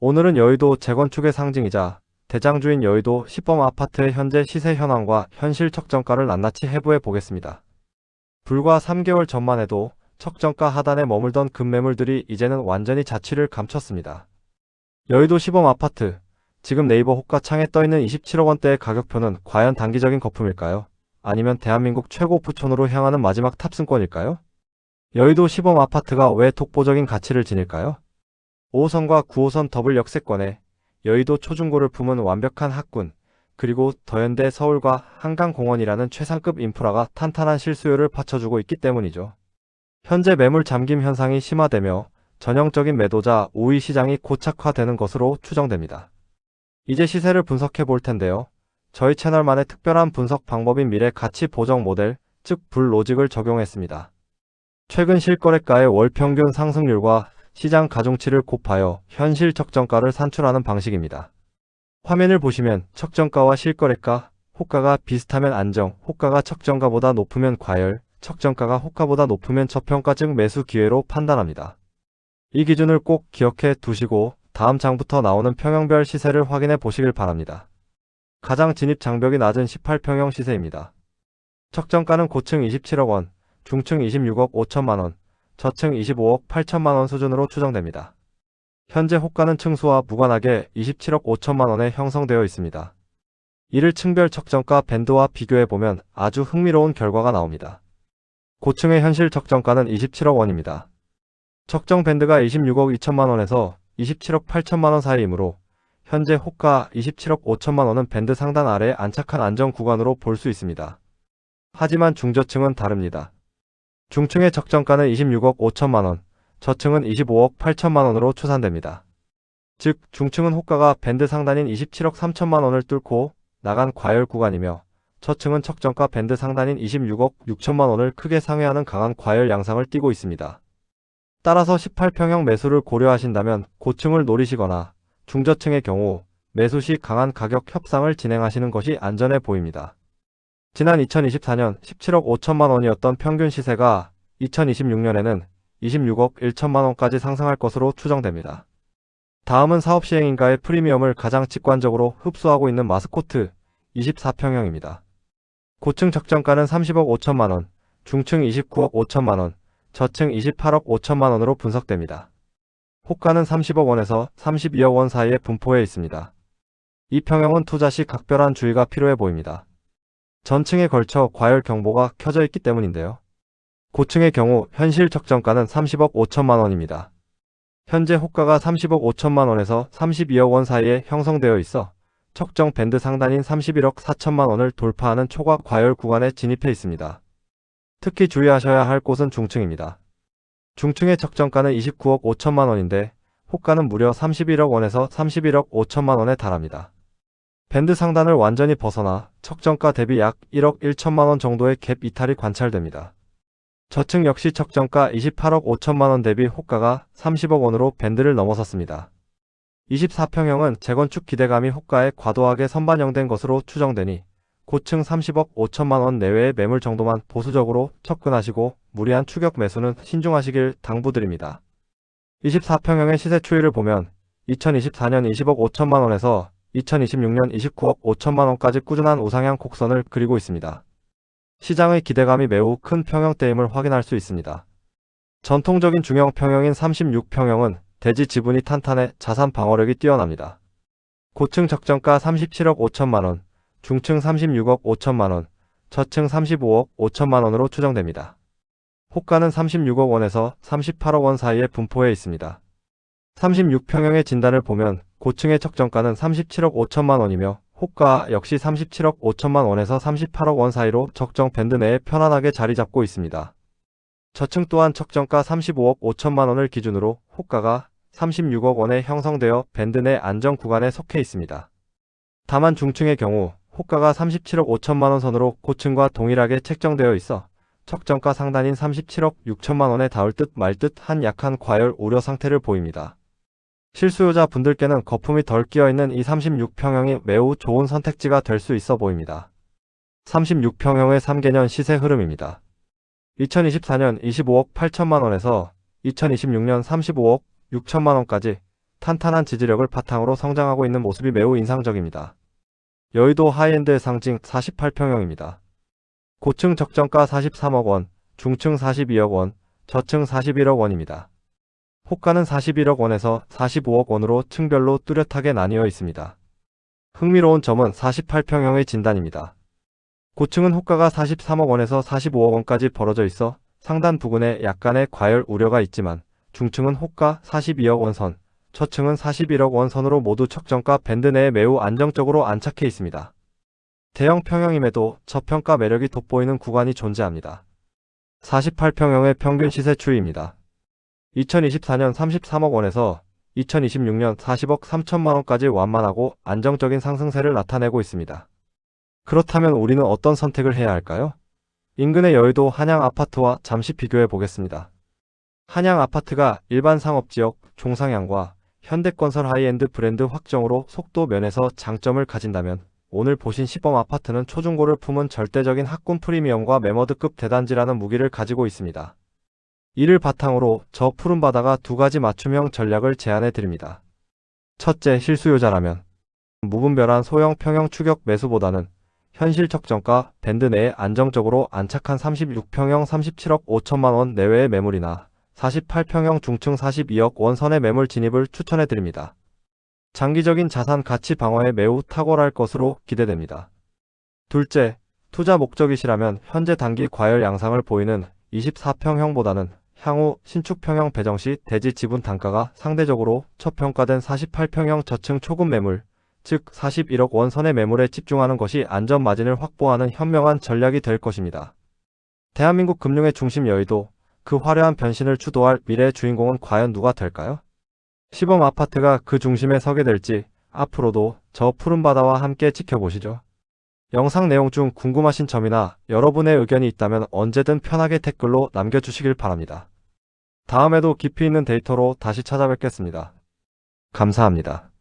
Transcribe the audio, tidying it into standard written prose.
오늘은 여의도 재건축의 상징이자 대장주인 여의도 시범아파트의 현재 시세 현황과 현실 척정가를 낱낱이 해부해 보겠습니다. 불과 3개월 전만 해도 척정가 하단에 머물던 급매물들이 이제는 완전히 자취를 감췄습니다. 여의도 시범아파트, 지금 네이버 호가창에 떠있는 27억 원대의 가격표는 과연 단기적인 거품일까요? 아니면 대한민국 최고 부촌으로 향하는 마지막 탑승권일까요? 여의도 시범아파트가 왜 독보적인 가치를 지닐까요? 5호선과 9호선 더블 역세권에 여의도 초중고를 품은 완벽한 학군, 그리고 더현대 서울과 한강공원이라는 최상급 인프라가 탄탄한 실수요를 받쳐주고 있기 때문이죠. 현재 매물 잠김 현상이 심화되며 전형적인 매도자 우위 시장이 고착화되는 것으로 추정됩니다. 이제 시세를 분석해 볼 텐데요. 저희 채널만의 특별한 분석 방법인 미래 가치 보정 모델, 즉 불로직을 적용했습니다. 최근 실거래가의 월 평균 상승률과 시장 가중치를 곱하여 현실 척정가를 산출하는 방식입니다. 화면을 보시면 척정가와 실거래가, 호가가 비슷하면 안정, 호가가 척정가보다 높으면 과열, 척정가가 호가보다 높으면 저평가 즉 매수 기회로 판단합니다. 이 기준을 꼭 기억해 두시고 다음 장부터 나오는 평형별 시세를 확인해 보시길 바랍니다. 가장 진입 장벽이 낮은 18평형 시세입니다. 척정가는 고층 27억 원, 중층 26억 5천만 원, 저층 25억 8천만 원 수준으로 추정됩니다. 현재 호가는 층수와 무관하게 27억 5천만 원에 형성되어 있습니다. 이를 층별 척정가 밴드와 비교해보면 아주 흥미로운 결과가 나옵니다. 고층의 현실 척정가는 27억 원입니다. 척정 밴드가 26억 2천만 원에서 27억 8천만 원 사이이므로 현재 호가 27억 5천만 원은 밴드 상단 아래에 안착한 안정 구간으로 볼 수 있습니다. 하지만 중저층은 다릅니다. 중층의 척정가는 26억 5천만 원, 저층은 25억 8천만 원으로 추산됩니다. 즉, 중층은 호가가 밴드 상단인 27억 3천만 원을 뚫고 나간 과열 구간이며 저층은 척정가 밴드 상단인 26억 6천만 원을 크게 상회하는 강한 과열 양상을 띠고 있습니다. 따라서 18평형 매수를 고려하신다면 고층을 노리시거나 중저층의 경우 매수 시 강한 가격 협상을 진행하시는 것이 안전해 보입니다. 지난 2024년 17억 5천만 원이었던 평균 시세가 2026년에는 26억 1천만 원까지 상승할 것으로 추정됩니다. 다음은 사업시행인가의 프리미엄을 가장 직관적으로 흡수하고 있는 마스코트 24평형입니다. 고층 적정가는 30억 5천만 원, 중층 29억 5천만 원, 저층 28억 5천만 원으로 분석됩니다. 호가는 30억 원에서 32억 원 사이에 분포해 있습니다. 이 평형은 투자 시 각별한 주의가 필요해 보입니다. 전층에 걸쳐 과열 경보가 켜져 있기 때문인데요. 고층의 경우 현실 적정가는 30억 5천만 원입니다. 현재 호가가 30억 5천만 원에서 32억 원 사이에 형성되어 있어 척정 밴드 상단인 31억 4천만 원을 돌파하는 초과 과열 구간에 진입해 있습니다. 특히 주의하셔야 할 곳은 중층입니다. 중층의 적정가는 29억 5천만 원인데 호가는 무려 31억 원에서 31억 5천만 원에 달합니다. 밴드 상단을 완전히 벗어나 척정가 대비 약 1억 1천만 원 정도의 갭 이탈이 관찰됩니다. 저층 역시 척정가 28억 5천만 원 대비 호가가 30억 원으로 밴드를 넘어섰습니다. 24평형은 재건축 기대감이 호가에 과도하게 선반영된 것으로 추정되니 고층 30억 5천만 원 내외의 매물 정도만 보수적으로 접근하시고 무리한 추격 매수는 신중하시길 당부드립니다. 24평형의 시세 추이를 보면 2024년 20억 5천만 원에서 2026년 29억 5천만 원까지 꾸준한 우상향 곡선을 그리고 있습니다. 시장의 기대감이 매우 큰 평형대임을 확인할 수 있습니다. 전통적인 중형 평형인 36평형은 대지 지분이 탄탄해 자산 방어력이 뛰어납니다. 고층 적정가 37억 5천만 원, 중층 36억 5천만 원, 저층 35억 5천만 원으로 추정됩니다. 호가는 36억 원에서 38억 원 사이에 분포해 있습니다. 36평형의 진단을 보면 고층의 적정가는 37억 5천만 원이며 호가 역시 37억 5천만 원에서 38억 원 사이로 적정 밴드 내에 편안하게 자리 잡고 있습니다. 저층 또한 적정가 35억 5천만 원을 기준으로 호가가 36억 원에 형성되어 밴드 내 안정 구간에 속해 있습니다. 다만 중층의 경우 호가가 37억 5천만 원 선으로 고층과 동일하게 책정되어 있어 적정가 상단인 37억 6천만 원에 닿을 듯 말 듯 한 약한 과열 우려 상태를 보입니다. 실수요자 분들께는 거품이 덜 끼어있는 이 36평형이 매우 좋은 선택지가 될 수 있어 보입니다. 36평형의 3개년 시세 흐름입니다. 2024년 25억 8천만 원에서 2026년 35억 6천만 원까지 탄탄한 지지력을 바탕으로 성장하고 있는 모습이 매우 인상적입니다. 여의도 하이엔드의 상징 48평형입니다. 고층 적정가 43억 원, 중층 42억 원, 저층 41억 원입니다. 호가는 41억 원에서 45억 원으로 층별로 뚜렷하게 나뉘어 있습니다. 흥미로운 점은 48평형의 진단입니다. 고층은 호가가 43억 원에서 45억 원까지 벌어져 있어 상단 부근에 약간의 과열 우려가 있지만 중층은 호가 42억 원 선, 저층은 41억 원 선으로 모두 적정가 밴드 내에 매우 안정적으로 안착해 있습니다. 대형 평형임에도 저평가 매력이 돋보이는 구간이 존재합니다. 48평형의 평균 시세 추이입니다. 2024년 33억 원에서 2026년 40억 3천만 원까지 완만하고 안정적인 상승세를 나타내고 있습니다. 그렇다면 우리는 어떤 선택을 해야 할까요? 인근의 여의도 한양 아파트와 잠시 비교해 보겠습니다. 한양 아파트가 일반 상업지역, 종상향과 현대건설 하이엔드 브랜드 확정으로 속도 면에서 장점을 가진다면 오늘 보신 시범 아파트는 초중고를 품은 절대적인 학군 프리미엄과 매머드급 대단지라는 무기를 가지고 있습니다. 이를 바탕으로 저 푸른 바다가 두 가지 맞춤형 전략을 제안해 드립니다. 첫째, 실수요자라면 무분별한 소형 평형 추격 매수보다는 현실 적정가 밴드 내에 안정적으로 안착한 36평형 37억 5천만 원 내외의 매물이나 48평형 중층 42억 원 선의 매물 진입을 추천해 드립니다. 장기적인 자산 가치 방어에 매우 탁월할 것으로 기대됩니다. 둘째, 투자 목적이시라면 현재 단기 과열 양상을 보이는 24평형보다는 향후 신축평형 배정 시 대지 지분 단가가 상대적으로 저평가된 48평형 저층 초급 매물, 즉 41억 원 선의 매물에 집중하는 것이 안전 마진을 확보하는 현명한 전략이 될 것입니다. 대한민국 금융의 중심 여의도, 그 화려한 변신을 주도할 미래의 주인공은 과연 누가 될까요? 시범 아파트가 그 중심에 서게 될지 앞으로도 저 푸른 바다와 함께 지켜보시죠. 영상 내용 중 궁금하신 점이나 여러분의 의견이 있다면 언제든 편하게 댓글로 남겨주시길 바랍니다. 다음에도 깊이 있는 데이터로 다시 찾아뵙겠습니다. 감사합니다.